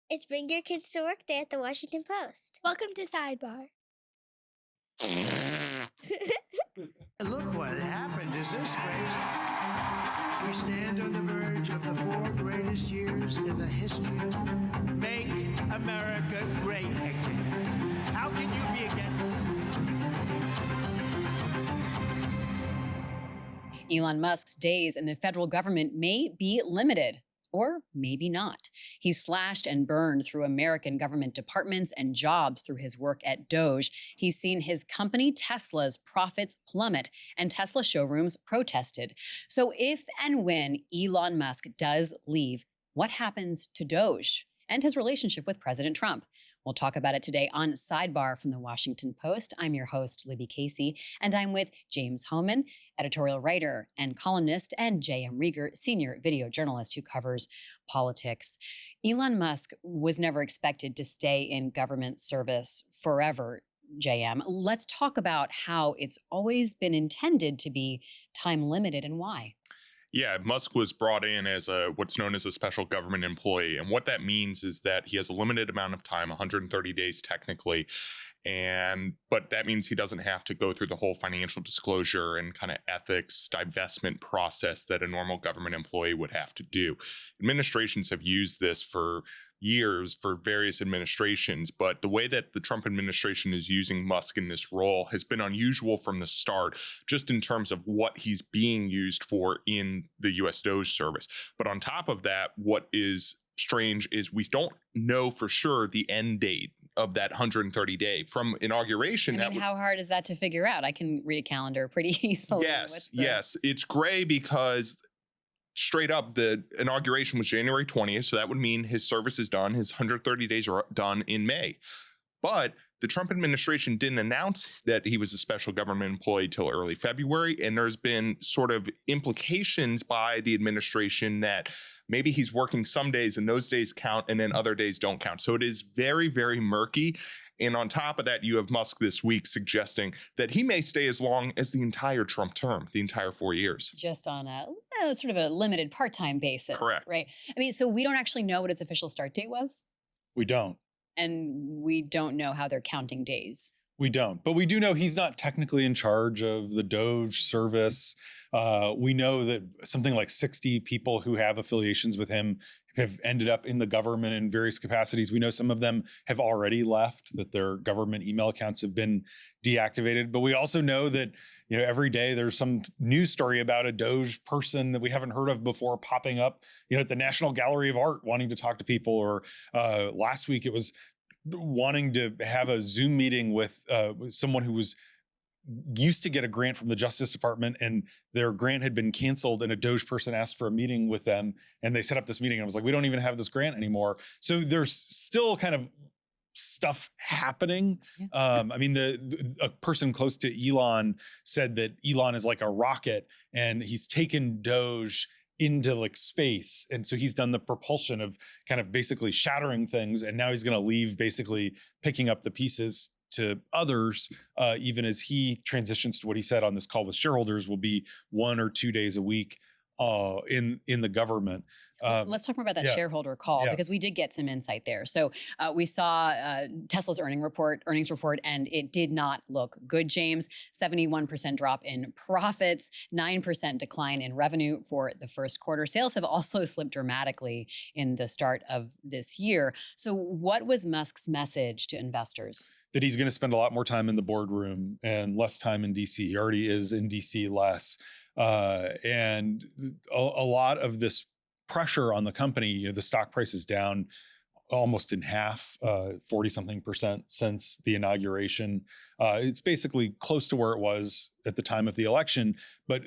It's Bring Your Kids to Work Day at the Washington Post. Welcome to Sidebar. Look what happened. Is this crazy? We stand on the verge of the 4 greatest years in the history. Make America great again. How can you be against it? Elon Musk's days in the federal government may be limited, or maybe not. He slashed and burned through American government departments and jobs through his work at DOGE. He's seen his company Tesla's profits plummet, and Tesla showrooms protested. So if and when Elon Musk does leave, what happens to DOGE and his relationship with President Trump? We'll talk about it today on Sidebar from the Washington Post. I'm your host, Libby Casey, and I'm with James Hohmann, editorial writer and columnist, and JM Rieger, senior video journalist who covers politics. Elon Musk was never expected to stay in government service forever, JM. Let's talk about how it's always been intended to be time limited and why. Yeah, Musk was brought in as what's known as a special government employee. And what that means is that he has a limited amount of time, 130 days technically. But that means he doesn't have to go through the whole financial disclosure and kind of ethics divestment process that a normal government employee would have to do. Administrations have used this for years for various administrations, but the way that the Trump administration is using Musk in this role has been unusual from the start, just in terms of what he's being used for in the US DOGE service. But on top of that, what is strange is we don't know for sure the end date of that 130 day from inauguration. I mean, how hard is that to figure out? I can read a calendar pretty easily. Yes. It's gray because straight up, the inauguration was January 20th. So that would mean his service is done. His 130 days are done in May. But the Trump administration didn't announce that he was a special government employee till early February. And there's been sort of implications by the administration that maybe he's working some days and those days count and then other days don't count. So it is very, very murky. And on top of that, you have Musk this week suggesting that he may stay as long as the entire Trump term, the entire 4 years. Just on a sort of a limited part-time basis. Correct. Right. I mean, so we don't actually know what its official start date was. We don't. And we don't know how they're counting days. We don't. But we do know he's not technically in charge of the DOGE service. We know that something like 60 people who have affiliations with him have ended up in the government in various capacities. We know some of them have already left, that their government email accounts have been deactivated. But we also know that, every day there's some news story about a DOGE person that we haven't heard of before popping up, at the National Gallery of Art wanting to talk to people. Or last week it was wanting to have a Zoom meeting with someone who was used to get a grant from the Justice Department, and their grant had been canceled, and a DOGE person asked for a meeting with them, and they set up this meeting, and I was like, we don't even have this grant anymore. So there's still kind of stuff happening. Yeah. I mean, a person close to Elon said that Elon is like a rocket, and he's taken DOGE into like space. And so he's done the propulsion of kind of basically shattering things. And now he's going to leave basically picking up the pieces to others, even as he transitions to what he said on this call with shareholders will be 1 or 2 days a week in the government. Let's talk more about that shareholder call, because we did get some insight there. So we saw Tesla's earnings report, and it did not look good, James. 71% drop in profits, 9% decline in revenue for the first quarter. Sales have also slipped dramatically in the start of this year. So what was Musk's message to investors? That he's going to spend a lot more time in the boardroom and less time in DC. He already is in DC less. And a lot of this pressure on the company, the stock price is down almost in half, 40-something% since the inauguration. It's basically close to where it was at the time of the election, but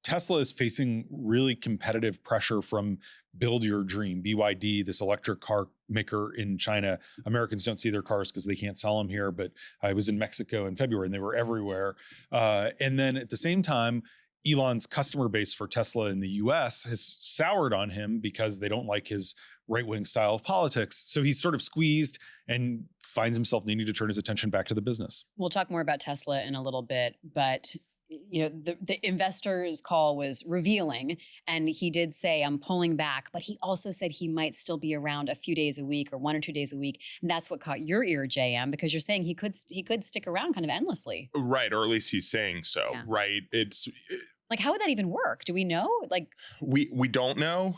Tesla is facing really competitive pressure from Build Your Dream, BYD, this electric car maker in China. Americans don't see their cars because they can't sell them here, but I was in Mexico in February and they were everywhere. And then at the same time, Elon's customer base for Tesla in the US has soured on him because they don't like his right-wing style of politics. So he's sort of squeezed and finds himself needing to turn his attention back to the business. We'll talk more about Tesla in a little bit, but the investor's call was revealing, and he did say, I'm pulling back, but he also said he might still be around a few days a week or 1 or 2 days a week. And that's what caught your ear, JM, because you're saying he could stick around kind of endlessly. Right. Or at least he's saying so. Yeah. Right. It's like, how would that even work? Do we know? Like, we don't know.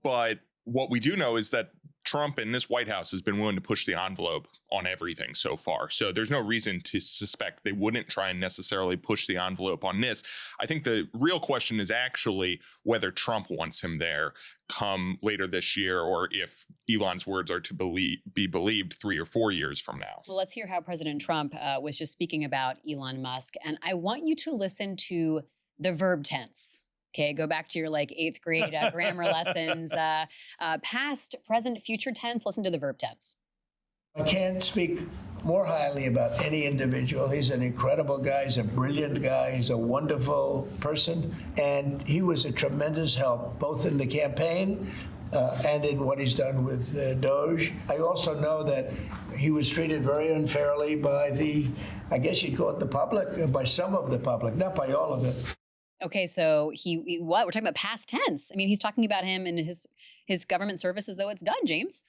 But what we do know is that Trump and this White House has been willing to push the envelope on everything so far. So there's no reason to suspect they wouldn't try and necessarily push the envelope on this. I think the real question is actually whether Trump wants him there come later this year, or if Elon's words are to be believed 3 or 4 years from now. Well, let's hear how President Trump was just speaking about Elon Musk. And I want you to listen to the verb tense. Okay, go back to your 8th grade grammar lessons. Past, present, future tense. Listen to the verb tense. I can't speak more highly about any individual. He's an incredible guy. He's a brilliant guy. He's a wonderful person. And he was a tremendous help, both in the campaign and in what he's done with DOGE. I also know that he was treated very unfairly by I guess you'd call it the public, by some of the public, not by all of it. Okay, so what? We're talking about past tense. I mean, he's talking about him and his government service as though it's done, James.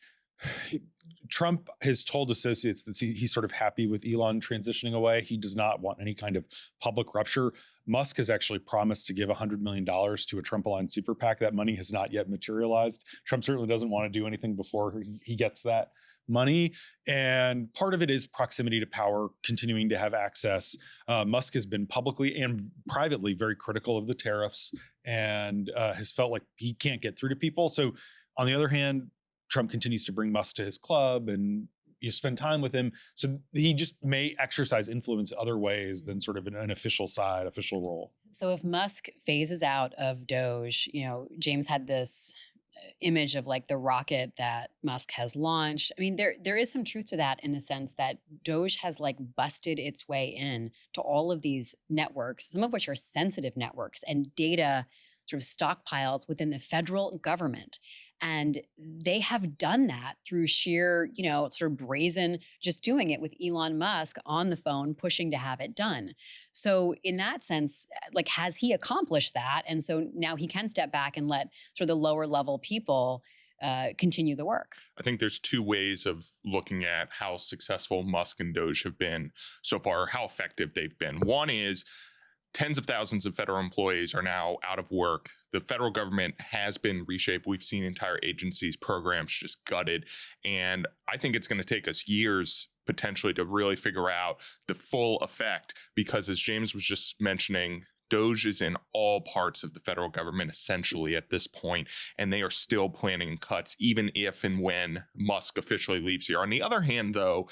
Trump has told associates that he's sort of happy with Elon transitioning away. He does not want any kind of public rupture. Musk has actually promised to give $100 million to a Trump-aligned super PAC. That money has not yet materialized. Trump certainly doesn't want to do anything before he gets that money. And part of it is proximity to power, continuing to have access. Musk has been publicly and privately very critical of the tariffs and has felt like he can't get through to people. So on the other hand, Trump continues to bring Musk to his club and you spend time with him. So he just may exercise influence other ways than sort of an official role. So if Musk phases out of DOGE, James had this image of the rocket that Musk has launched. I mean, there is some truth to that in the sense that DOGE has busted its way in to all of these networks, some of which are sensitive networks and data sort of stockpiles within the federal government. And they have done that through sheer, sort of brazen, just doing it with Elon Musk on the phone, pushing to have it done. So in that sense, has he accomplished that? And so now he can step back and let sort of the lower level people continue the work. I think there's 2 ways of looking at how successful Musk and DOGE have been so far, how effective they've been. One is tens of thousands of federal employees are now out of work. The federal government has been reshaped. We've seen entire agencies, programs just gutted. And I think it's going to take us years potentially to really figure out the full effect, because as James was just mentioning, DOGE is in all parts of the federal government essentially at this point, and they are still planning cuts even if and when Musk officially leaves here. On the other hand, though,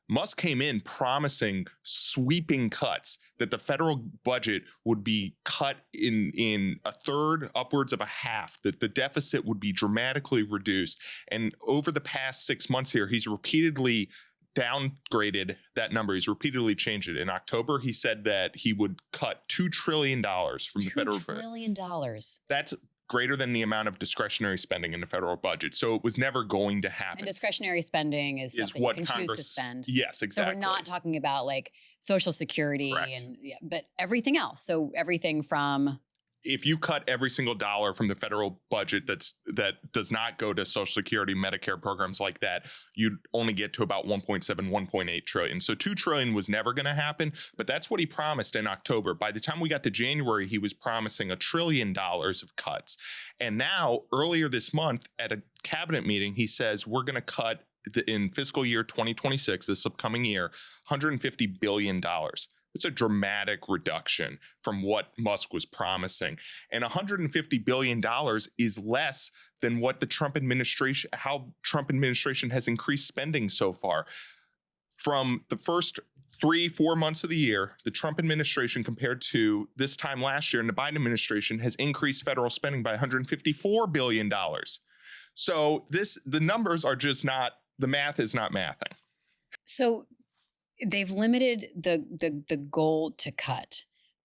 Musk came in promising sweeping cuts, that the federal budget would be cut in a third, upwards of a half, that the deficit would be dramatically reduced. And over the past 6 months here, he's repeatedly downgraded that number. He's repeatedly changed it. In October, he said that he would cut $2 trillion from the federal budget. $2 trillion. That's greater than the amount of discretionary spending in the federal budget. So it was never going to happen. And discretionary spending is something what you can Congress, choose to spend. Yes, exactly. So we're not talking about Social Security, Correct. but everything else. So everything from... If you cut every single dollar from the federal budget that does not go to Social Security, Medicare programs like that, you'd only get to about 1.7, 1.8 trillion. So 2 trillion was never going to happen, but that's what he promised in October. By the time we got to January, he was promising $1 trillion of cuts. And now, earlier this month at a cabinet meeting, he says we're going to cut in fiscal year 2026, this upcoming year, $150 billion. It's a dramatic reduction from what Musk was promising. And $150 billion is less than what the Trump administration, how Trump administration has increased spending so far. From the first 3-4 months of the year, the Trump administration compared to this time last year, and the Biden administration has increased federal spending by $154 billion. So the numbers are just not, the math is not mathing. So they've limited the goal to cut,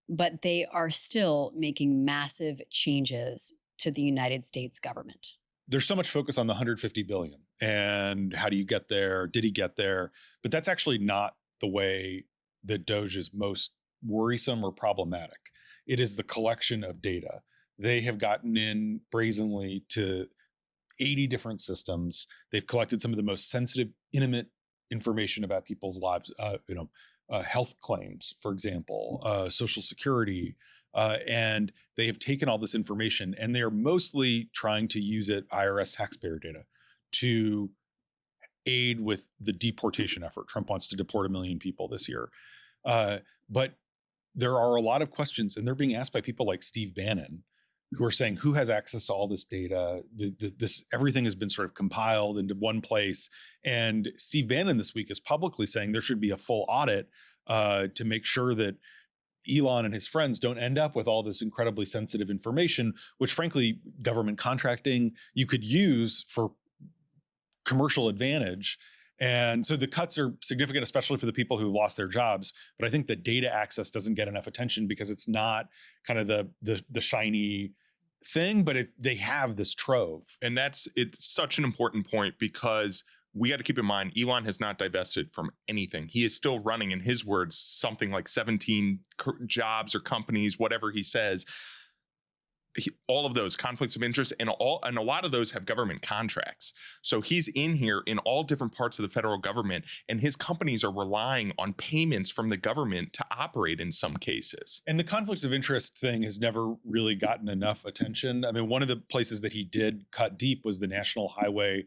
but they are still making massive changes to the United States government. There's so much focus on the $150 billion and how do you get there? Did he get there? But that's actually not the way that DOGE is most worrisome or problematic. It is the collection of data. They have gotten in brazenly to 80 different systems. They've collected some of the most sensitive, intimate information about people's lives, health claims, for example, Social Security, and they have taken all this information and they're mostly trying to use it, IRS taxpayer data, to aid with the deportation effort. Trump wants to deport 1 million people this year. But there are a lot of questions, and they're being asked by people like Steve Bannon, who are saying, who has access to all this data? This everything has been sort of compiled into one place. And Steve Bannon this week is publicly saying there should be a full audit to make sure that Elon and his friends don't end up with all this incredibly sensitive information, which frankly, government contracting, you could use for commercial advantage. And so the cuts are significant, especially for the people who've lost their jobs. But I think the data access doesn't get enough attention because it's not kind of the shiny thing, but they have this trove. And it's such an important point because we got to keep in mind, Elon has not divested from anything. He is still running, in his words, something like 17 jobs or companies, whatever he says. All of those conflicts of interest and a lot of those have government contracts. So he's in here in all different parts of the federal government, and his companies are relying on payments from the government to operate in some cases. And the conflicts of interest thing has never really gotten enough attention. I mean, one of the places that he did cut deep was the National Highway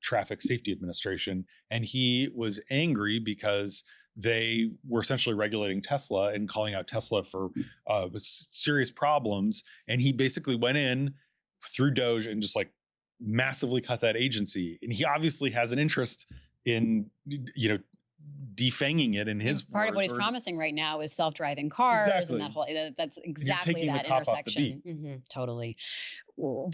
Traffic Safety Administration. And he was angry because they were essentially regulating Tesla and calling out Tesla for serious problems. And he basically went in through DOGE and just like massively cut that agency. And he obviously has an interest in, defanging it in his part of what he's promising right now is self-driving cars. Exactly. And that whole, that's exactly that intersection. Totally.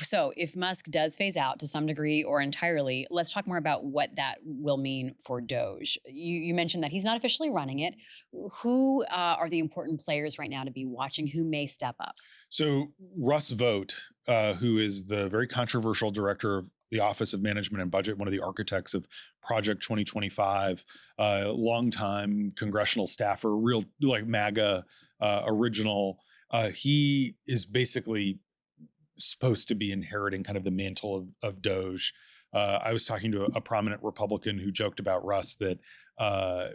So if Musk does phase out to some degree or entirely, let's talk more about what that will mean for DOGE. You mentioned that he's not officially running it. Who are the important players right now to be watching? Who may step up? So Russ Vought, who is the very controversial director of the Office of Management and Budget, one of the architects of Project 2025, longtime congressional staffer, real like MAGA original. He is basically supposed to be inheriting kind of the mantle of DOGE. I was talking to a prominent Republican who joked about Russ that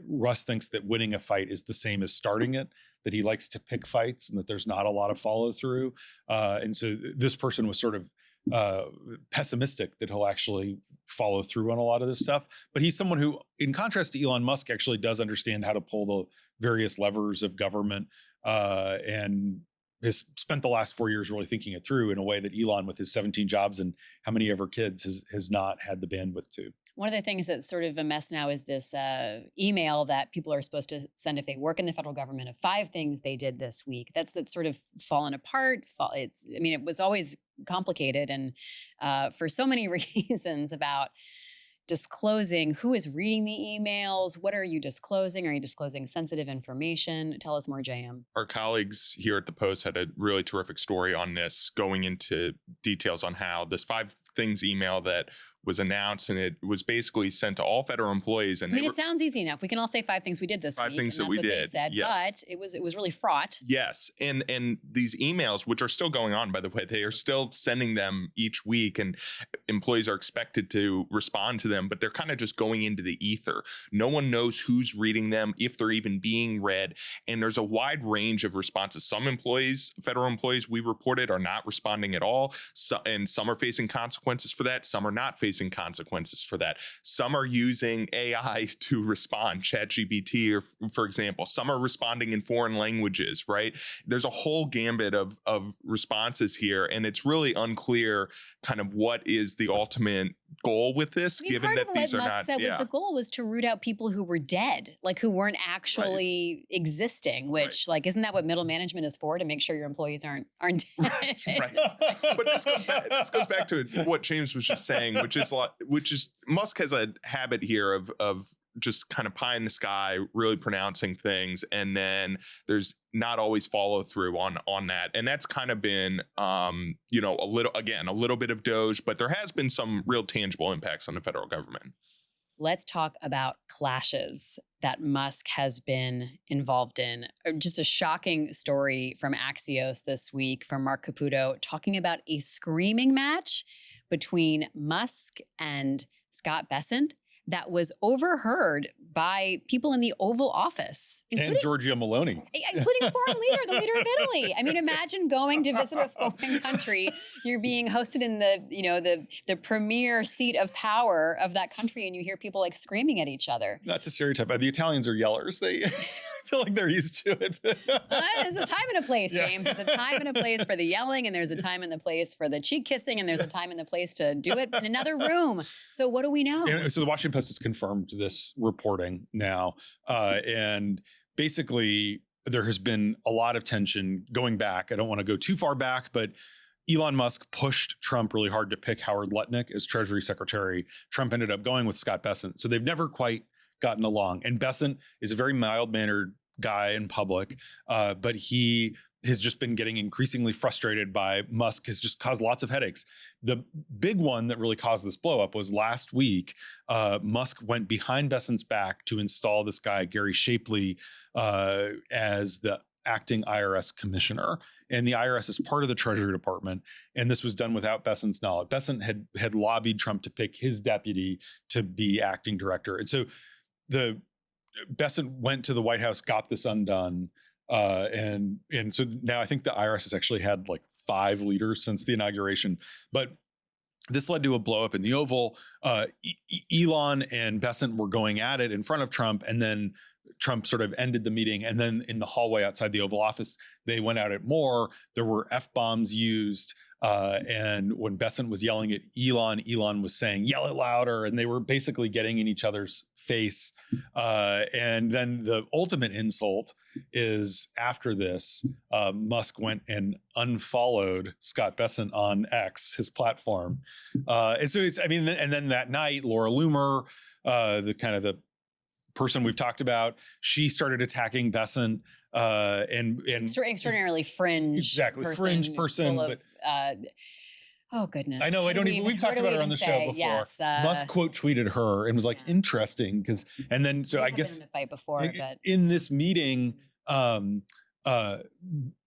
Russ thinks that winning a fight is the same as starting it, that he likes to pick fights and that there's not a lot of follow through. And so this person was sort of pessimistic that he'll actually follow through on a lot of this stuff. But he's someone who, in contrast to Elon Musk, actually does understand how to pull the various levers of government and has spent the last 4 years really thinking it through in a way that Elon, with his 17 jobs and how many ever kids, has not had the bandwidth to. One of the things that's sort of a mess now is this email that people are supposed to send if they work in the federal government of 5 things they did this week. That's sort of fallen apart. It was always complicated and for so many reasons about disclosing who is reading the emails. What are you disclosing? Are you disclosing sensitive information? Tell us more, JM. Our colleagues here at the Post had a really terrific story on this, going into details on how this 5 things email that was announced, and it was basically sent to all federal employees. And it sounds easy enough. We can all say 5 things we did this week. 5 things that we did. They said, yes. But it was really fraught. Yes, and these emails, which are still going on, by the way, they are still sending them each week, and employees are expected to respond to them, but they're kind of just going into the ether. No one knows who's reading them, if they're even being read, and there's a wide range of responses. Some employees, federal employees, we reported, are not responding at all, and some are facing consequences for that. Some are not facing consequences for that. Some are using AI to respond, ChatGPT, or for example. Some are responding in foreign languages, right? There's a whole gambit of responses here, and it's really unclear kind of what is the ultimate goal with this, given that these are not. Musk said was the goal was to root out people who were dead, like who weren't actually existing. Which, like, isn't that what middle management is for? To make sure your employees aren't dead. Right. But this goes back to what James was just saying, which is Musk has a habit here of just kind of pie in the sky, really pronouncing things, and then there's not always follow through on that. And that's kind of been a little bit of DOGE, but there has been some real tangible impacts on the federal government. let's talk about clashes that Musk has been involved in. Just a shocking story from Axios this week from Mark Caputo talking about a screaming match between Musk and Scott Bessent that was overheard by people in the Oval Office, And Giorgia Meloni. including foreign leader, the leader of Italy. I mean, imagine going to visit a foreign country. You're being hosted in the premier seat of power of that country, and you hear people like screaming at each other. That's a stereotype. The Italians are yellers. They I feel like they're used to it. There's a time and a place, Yeah. James. There's a time and a place for the yelling, and there's a time and the place for the cheek kissing, and there's a time and the place to do it in another room. So what do we know? And so the Washington Post has confirmed this reporting now. And basically, there has been a lot of tension going back. I don't want to go too far back, but Elon Musk pushed Trump really hard to pick Howard Lutnick as Treasury Secretary. Trump ended up going with Scott Bessent. So they've never quite gotten along. And Bessent is a very mild-mannered guy in public, but he has just been getting increasingly frustrated by Musk, has just caused lots of headaches. The big one that really caused this blow up was last week. Musk went behind Bessent's back to install this guy, Gary Shapley, as the acting IRS commissioner. And the IRS is part of the Treasury Department. And this was done without Bessent's knowledge. Bessent had lobbied Trump to pick his deputy to be acting director. And so Bessent went to the White House, got this undone. And so now I think the IRS has actually had like 5 leaders since the inauguration. But this led to a blow up in the Oval. Elon and Bessent were going at it in front of Trump, and then Trump sort of ended the meeting. And then in the hallway outside the Oval Office, they went at it more. There were F-bombs used. And when Bessent was yelling at Elon was saying, "Yell it louder." And they were basically getting in each other's face. And then the ultimate insult is after this, Musk went and unfollowed Scott Bessent on X, his platform. And so and then that night, Laura Loomer, the person we've talked about, she started attacking Bessent. And Extraordinarily fringe fringe person, full of, oh goodness. I know. We've talked about her on the show before. Yes, Musk quote tweeted her and was like, interesting. I guess been in a fight before, but in this meeting,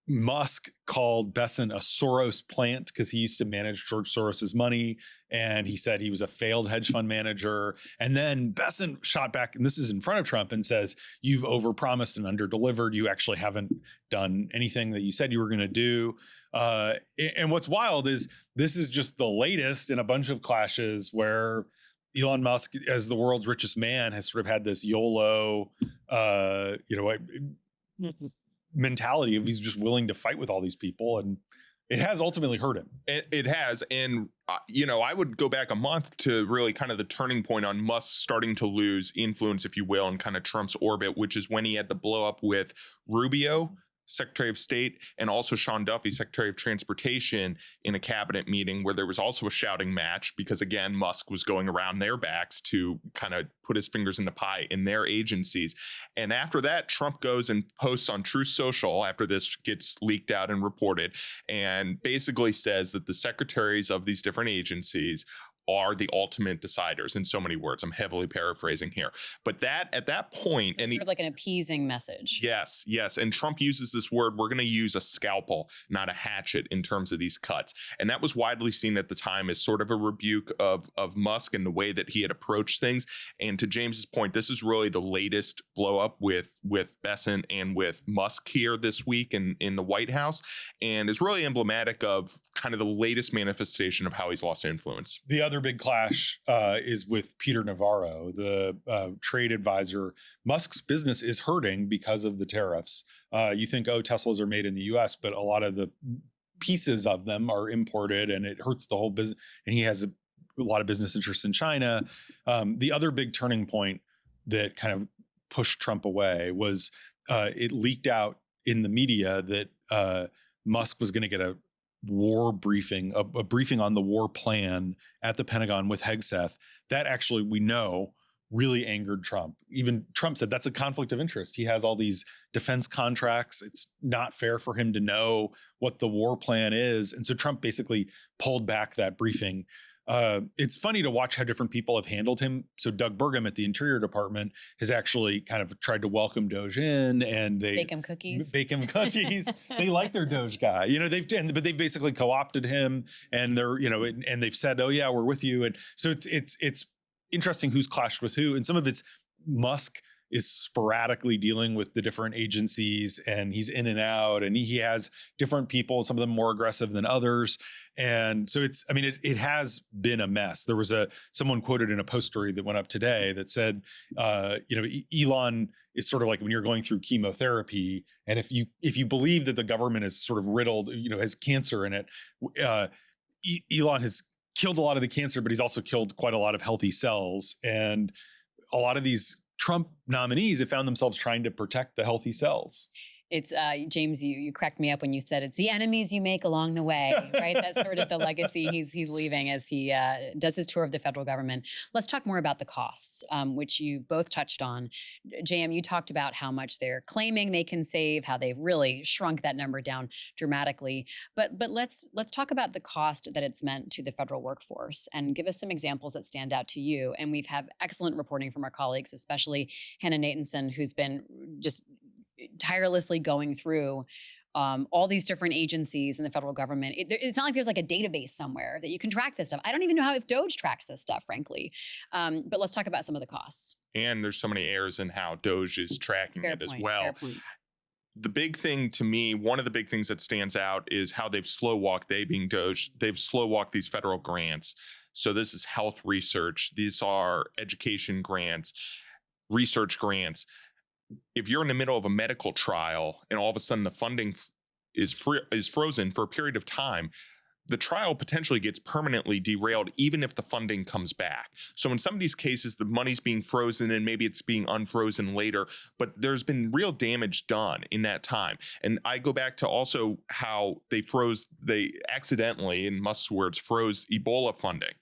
Musk called Bessent a Soros plant because he used to manage George Soros's money. And he said he was a failed hedge fund manager. And then Bessent shot back, and this is in front of Trump, and says, "You've overpromised and underdelivered. You actually haven't done anything that you said you were going to do." And what's wild is this is just the latest in a bunch of clashes where Elon Musk, as the world's richest man, has sort of had this YOLO, mentality of he's just willing to fight with all these people, and it has ultimately hurt him. It has. And, I would go back a month to really kind of the turning point on Musk starting to lose influence, if you will, in kind of Trump's orbit, which is when he had the blow up with Rubio, Secretary of State, and also Sean Duffy, Secretary of Transportation, in a cabinet meeting where there was also a shouting match because, again, Musk was going around their backs to kind of put his fingers in the pie in their agencies. And after that, Trump goes and posts on Truth Social after this gets leaked out and reported, and basically says that the secretaries of these different agencies are the ultimate deciders, in so many words. I'm heavily paraphrasing here. But that at that point, so sort of like an appeasing message. Yes. And Trump uses this word, we're going to use a scalpel, not a hatchet, in terms of these cuts. And that was widely seen at the time as sort of a rebuke of Musk and the way that he had approached things. And to James's point, this is really the latest blow up with Bessent and with Musk here this week in the White House, and is really emblematic of kind of the latest manifestation of how he's lost influence. The other big clash is with Peter Navarro, the trade advisor. Musk's business is hurting because of the tariffs. You think, Teslas are made in the US, but a lot of the pieces of them are imported, and it hurts the whole business. And he has a lot of business interests in China. The other big turning point that kind of pushed Trump away was it leaked out in the media that Musk was going to get a war briefing, a briefing on the war plan at the Pentagon with Hegseth. That actually, we know, really angered Trump. Even Trump said that's a conflict of interest. He has all these defense contracts. It's not fair for him to know what the war plan is. And so Trump basically pulled back that briefing. it's funny to watch how different people have handled him. So Doug Burgum at the Interior Department has actually kind of tried to welcome DOGE in, and they Bake him cookies. They like their DOGE guy, but they've basically co-opted him, and they're, and they've said, oh yeah, we're with you. And so it's interesting who's clashed with who. And some of it's Musk is sporadically dealing with the different agencies, and he's in and out, and he has different people, some of them more aggressive than others. And so it has been a mess. There was someone quoted in a post story that went up today that said, Elon is sort of like when you're going through chemotherapy, and if you believe that the government is sort of riddled, has cancer in it, Elon has killed a lot of the cancer, but he's also killed quite a lot of healthy cells. And a lot of these Trump nominees have found themselves trying to protect the healthy cells. It's James, you cracked me up when you said it's the enemies you make along the way, right? That's sort of the legacy he's leaving as he does his tour of the federal government. Let's talk more about the costs, which you both touched on. JM, you talked about how much they're claiming they can save, how they've really shrunk that number down dramatically. But let's talk about the cost that it's meant to the federal workforce, and give us some examples that stand out to you. And we've had excellent reporting from our colleagues, especially Hannah Natanson, who's been just tirelessly going through all these different agencies in the federal government. It's not like there's like a database somewhere that you can track this stuff. I don't even know how if DOGE tracks this stuff, frankly. But let's talk about some of the costs. And there's so many errors in how DOGE is tracking it as well. The big thing to me, one of the big things that stands out is how they've slow walked, they being DOGE, they've slow walked these federal grants. So this is health research. These are education grants, research grants. If you're in the middle of a medical trial and all of a sudden the funding is frozen for a period of time, the trial potentially gets permanently derailed, even if the funding comes back. So in some of these cases, the money's being frozen and maybe it's being unfrozen later, but there's been real damage done in that time. And I go back to also how they accidentally, in Musk's words, froze Ebola funding,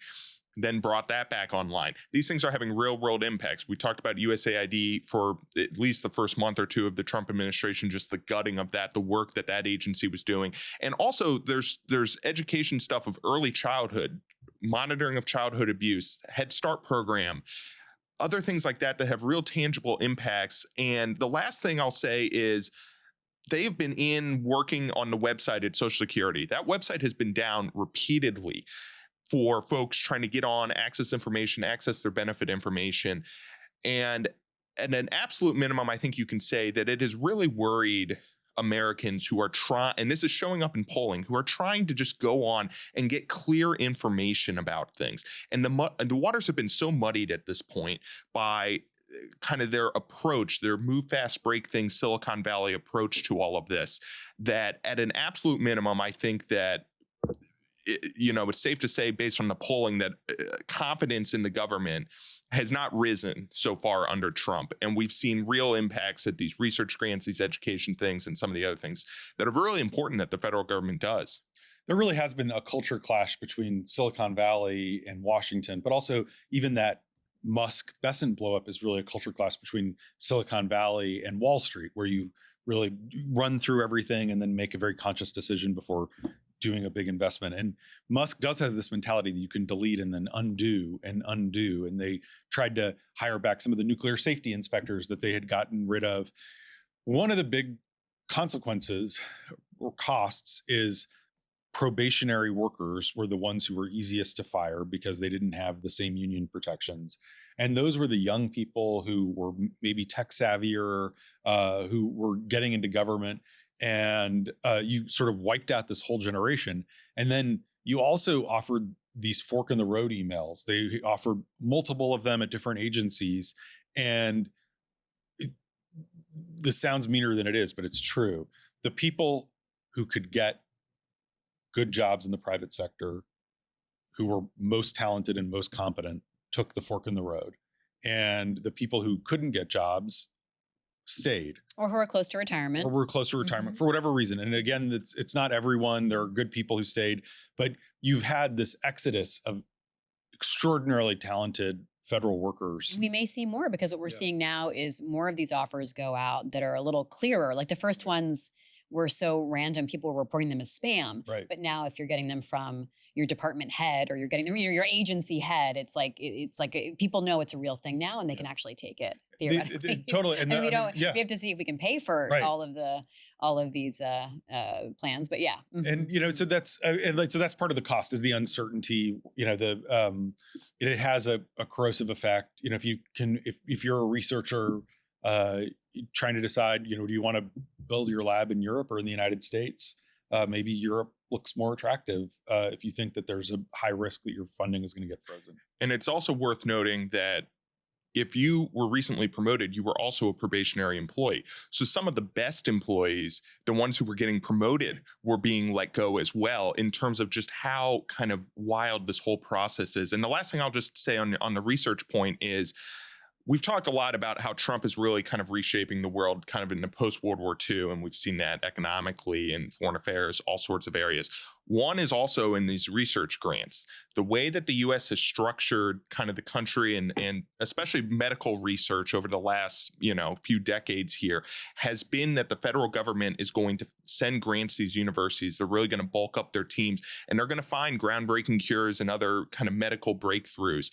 then brought that back online. These things are having real world impacts. We talked about USAID for at least the first month or two of the Trump administration, just the gutting of that, the work that agency was doing. And also there's education stuff of early childhood, monitoring of childhood abuse, Head Start program, other things like that have real tangible impacts. And the last thing I'll say is they've been working on the website at Social Security. That website has been down repeatedly for folks trying to get on, access information, access their benefit information. And at an absolute minimum, I think you can say that it has really worried Americans who are trying, and this is showing up in polling, who are trying to just go on and get clear information about things. And the waters have been so muddied at this point by kind of their approach, their move fast, break things, Silicon Valley approach to all of this, that at an absolute minimum, I think that it's safe to say, based on the polling, that confidence in the government has not risen so far under Trump. And we've seen real impacts at these research grants, these education things, and some of the other things that are really important that the federal government does. There really has been a culture clash between Silicon Valley and Washington, but also even that Musk-Besant blow up is really a culture clash between Silicon Valley and Wall Street, where you really run through everything and then make a very conscious decision before doing a big investment. And Musk does have this mentality that you can delete and then undo and undo. And they tried to hire back some of the nuclear safety inspectors that they had gotten rid of. One of the big consequences or costs is probationary workers were the ones who were easiest to fire because they didn't have the same union protections. And those were the young people who were maybe tech savvier, who were getting into government. And you sort of wiped out this whole generation. And then you also offered these fork in the road emails. They offered multiple of them at different agencies. And this sounds meaner than it is, but it's true. The people who could get good jobs in the private sector, who were most talented and most competent, took the fork in the road. And the people who couldn't get jobs stayed, or who are close to retirement, for whatever reason. And again, it's not everyone. There are good people who stayed, but you've had this exodus of extraordinarily talented federal workers. We may see more, because what we're seeing now is more of these offers go out that are a little clearer. Like the first ones were so random, people were reporting them as spam. Right. But now if you're getting them from your department head or you're getting them, your agency head, it's like people know it's a real thing now and they can actually take it theoretically. Totally. And we don't. We have to see if we can pay for Right. all of these plans. But yeah. And so that's so that's part of the cost is the uncertainty. It has a corrosive effect. If you're a researcher trying to decide, do you want to build your lab in Europe or in the United States? Maybe Europe looks more attractive if you think that there's a high risk that your funding is going to get frozen. And it's also worth noting that if you were recently promoted, you were also a probationary employee. So some of the best employees, the ones who were getting promoted, were being let go as well in terms of just how kind of wild this whole process is. And the last thing I'll just say on the research point is, we've talked a lot about how Trump is really kind of reshaping the world kind of in the post-World War II, and we've seen that economically in foreign affairs, all sorts of areas. One is also in these research grants. The way that the U.S. has structured kind of the country and especially medical research over the last, few decades here has been that the federal government is going to send grants to these universities. They're really going to bulk up their teams, and they're going to find groundbreaking cures and other kind of medical breakthroughs.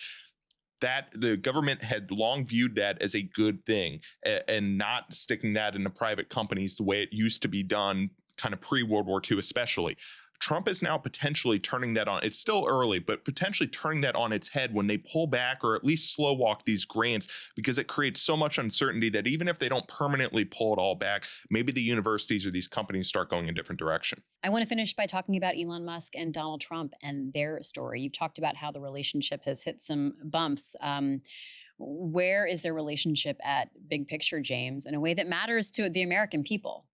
That the government had long viewed that as a good thing and not sticking that into private companies the way it used to be done kind of pre-World War II especially. Trump is now potentially turning that on. It's still early, but potentially turning that on its head when they pull back or at least slow walk these grants, because it creates so much uncertainty that even if they don't permanently pull it all back, maybe the universities or these companies start going a different direction. I want to finish by talking about Elon Musk and Donald Trump and their story. You've talked about how the relationship has hit some bumps. Where is their relationship at big picture, James, in a way that matters to the American people?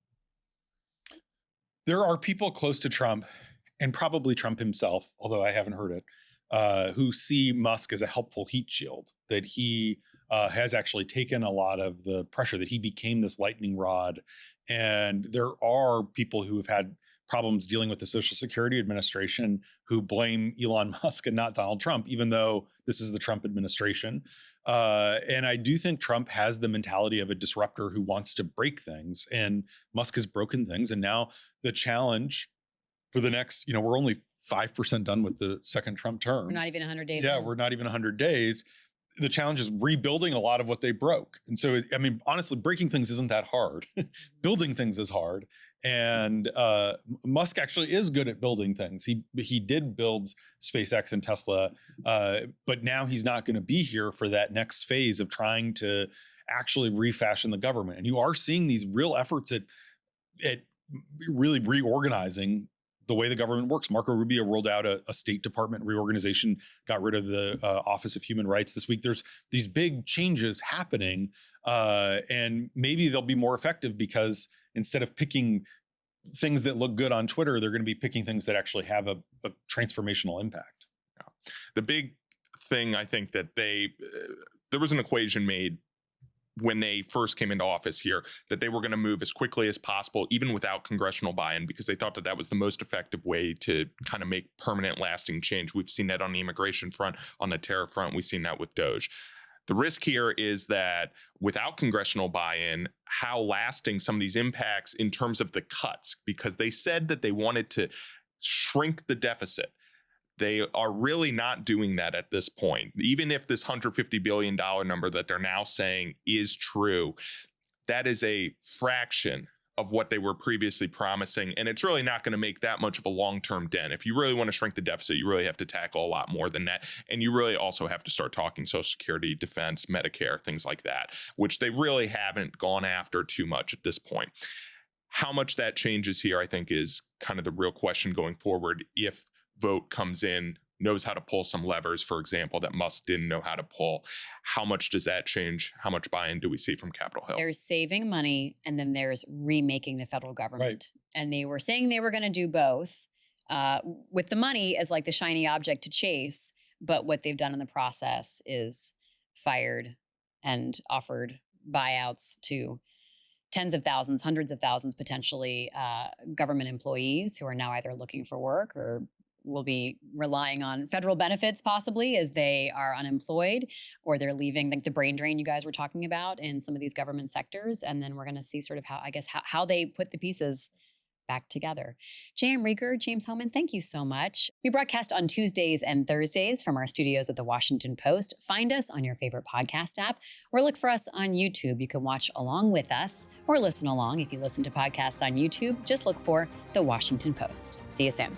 There are people close to Trump, and probably Trump himself, although I haven't heard it, who see Musk as a helpful heat shield, that he has actually taken a lot of the pressure, that he became this lightning rod. And there are people who have had problems dealing with the Social Security Administration who blame Elon Musk and not Donald Trump, even though this is the Trump administration. And I do think Trump has the mentality of a disruptor who wants to break things, and Musk has broken things. And now the challenge for the next, we're only 5% done with the second Trump term. We're not even 100 days. Yeah, we're not even 100 days. The challenge is rebuilding a lot of what they broke. And so, honestly, breaking things isn't that hard. Building things is hard. And Musk actually is good at building things. He did build SpaceX and Tesla, but now he's not going to be here for that next phase of trying to actually refashion the government. And you are seeing these real efforts at really reorganizing the way the government works. Marco Rubio rolled out a State Department reorganization, got rid of the Office of Human Rights this week. There's these big changes happening, and maybe they'll be more effective because instead of picking things that look good on Twitter, they're going to be picking things that actually have a transformational impact. Yeah. The big thing, I think, that there was an equation made when they first came into office here, that they were going to move as quickly as possible, even without congressional buy-in, because they thought that was the most effective way to kind of make permanent, lasting change. We've seen that on the immigration front, on the tariff front. We've seen that with DOGE. The risk here is that without congressional buy-in, how lasting some of these impacts in terms of the cuts, because they said that they wanted to shrink the deficit. They are really not doing that at this point. Even if this $150 billion number that they're now saying is true, that is a fraction of what they were previously promising. And it's really not going to make that much of a long-term dent. If you really want to shrink the deficit, you really have to tackle a lot more than that. And you really also have to start talking Social Security, defense, Medicare, things like that, which they really haven't gone after too much at this point. How much that changes here, I think, is kind of the real question going forward. If vote comes in, knows how to pull some levers, for example, that Musk didn't know how to pull, how much does that change? How much buy-in do we see from Capitol Hill? There's saving money, and then there's remaking the federal government. Right. And they were saying they were going to do both, with the money as like the shiny object to chase. But what they've done in the process is fired and offered buyouts to tens of thousands, hundreds of thousands, potentially government employees who are now either looking for work or will be relying on federal benefits possibly as they are unemployed, or they're leaving, like the brain drain you guys were talking about in some of these government sectors. And then we're going to see sort of how they put the pieces back together. JM Rieger, James Hohmann, thank you so much. We broadcast on Tuesdays and Thursdays from our studios at the Washington Post. Find us on your favorite podcast app or look for us on YouTube. You can watch along with us or listen along. If you listen to podcasts on YouTube, just look for the Washington Post. See you soon.